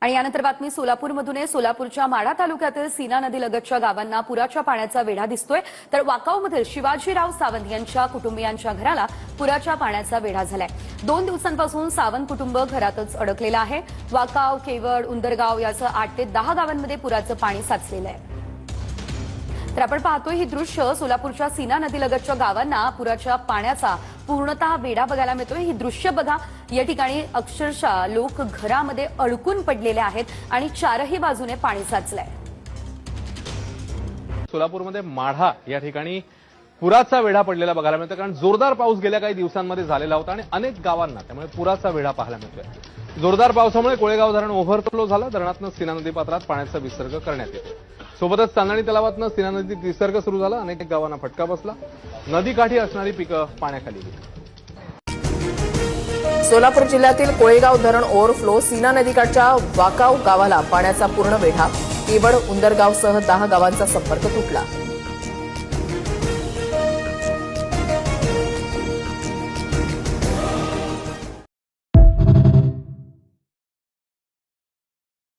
आणि यानंतर बातमी सोलापूरमधून आहे। सोलापूरच्या माढा तालुक्यातील सीना नदीलगतच्या गावांना पुराच्या पाण्याचा वेढा दिसतोय, तर वाकावमधील शिवाजीराव सावंत यांच्या कुटुंबियांच्या घराला पुराच्या पाण्याचा वेढा झालाय। 2 दिवसांपासून सावंत कुटुंब घरातच अडकलेलं आहे। वाकाव, केवड, उंदरगाव यासह 8 ते 10 गावांमध्ये पुराचं पाणी साचलेलं आहे। तर आपण पाहतोय ही दृश्य सोलापूरच्या सीना नदीलगतच्या गावांना पुराच्या पाण्याचा पूर्णतः वेढा बघायला मिळतोय। ही दृश्य बघा, या ठिकाणी अक्षरशः लोक घरामध्ये अडकून पडलेले आहेत आणि चारही बाजूने पाणी साचलंय। सोलापूरमध्ये माढा या ठिकाणी पुराचा वेढा पडलेला बघायला मिळतो, कारण जोरदार पाऊस गेल्या काही दिवसांमध्ये झालेला होता आणि अनेक गावांना त्यामुळे पुराचा वेढा पाहायला मिळतोय। जोरदार पावसामुळे कोळेगाव धरण ओव्हरफ्लो झालं, धरणातून सीना नदी पात्रात पाण्याचा विसर्ग करण्यात येतो। सोबतच चांदणी तलावातून सीना नदीत विसर्ग सुरू झाला, अनेक गावांना फटका बसला, नदीकाठी असणारी पिकं पाण्याखाली गेली। सोलापूर जिल्ह्यातील कोळेगाव धरण ओव्हरफ्लो, सीना नदीकाठच्या वाकाव गावाला पाण्याचा पूर्ण वेढा, केवड, उंदरगावसह 10 गावांचा संपर्क तुटला।